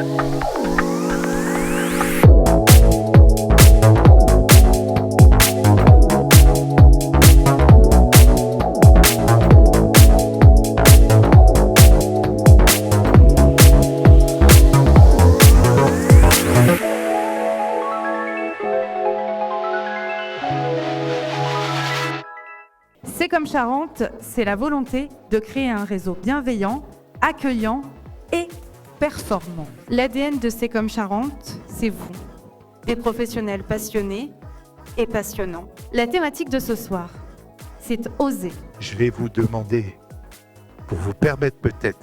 C'est comme Charente, c'est la volonté de créer un réseau bienveillant, accueillant et performant. L'ADN de C'est comme Charente, c'est vous, des professionnels passionnés et passionnants. La thématique de ce soir, c'est oser. Je vais vous demander, pour vous permettre peut-être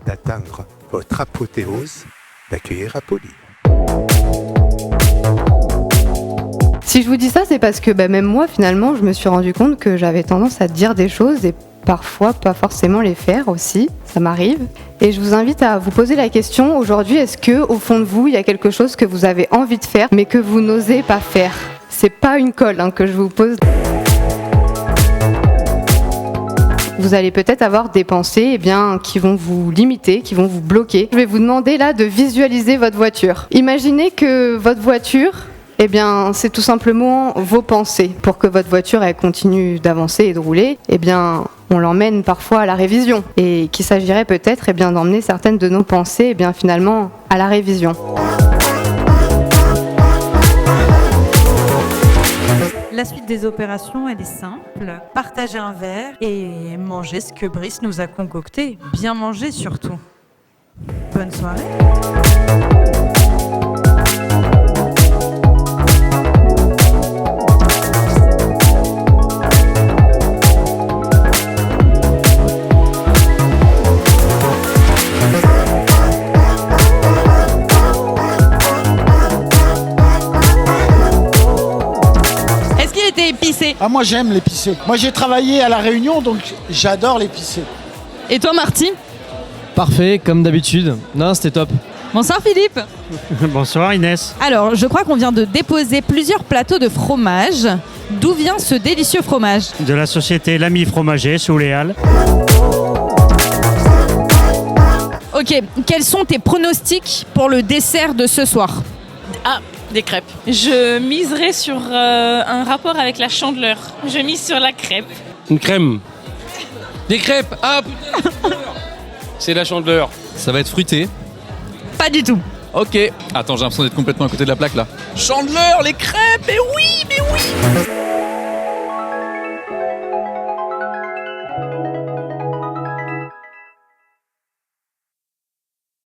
d'atteindre votre apothéose, d'accueillir Apolline. Si je vous dis ça, c'est parce que même moi, finalement, je me suis rendu compte que j'avais tendance à dire des choses et parfois pas forcément les faire aussi, ça m'arrive. Et je vous invite à vous poser la question aujourd'hui, est-ce que au fond de vous, il y a quelque chose que vous avez envie de faire, mais que vous n'osez pas faire? C'est pas une colle que je vous pose. Vous allez peut-être avoir des pensées qui vont vous limiter, qui vont vous bloquer. Je vais vous demander là de visualiser votre voiture. Imaginez que votre voiture, c'est tout simplement vos pensées. Pour que votre voiture elle continue d'avancer et de rouler, on l'emmène parfois à la révision. Et qu'il s'agirait peut-être d'emmener certaines de nos pensées finalement à la révision. La suite des opérations, elle est simple. Partager un verre et manger ce que Brice nous a concocté. Bien manger surtout. Bonne soirée. Épicé. Ah, moi j'aime l'épicé. Moi j'ai travaillé à La Réunion, donc j'adore l'épicé. Et toi Marty? Parfait, comme d'habitude. Non, c'était top. Bonsoir Philippe. Bonsoir Inès. Alors, je crois qu'on vient de déposer plusieurs plateaux de fromage. D'où vient ce délicieux fromage? De la société L'Ami Fromager, sous les Halles. Ok, quels sont tes pronostics pour le dessert de ce soir? Des crêpes. Je miserai sur un rapport avec la chandeleur. Je mise sur la crêpe. Une crème. Des crêpes. Ah putain. C'est la chandeleur. Ça va être fruité. Pas du tout. Ok. Attends, j'ai l'impression d'être complètement à côté de la plaque là. Chandeleur, les crêpes, mais oui.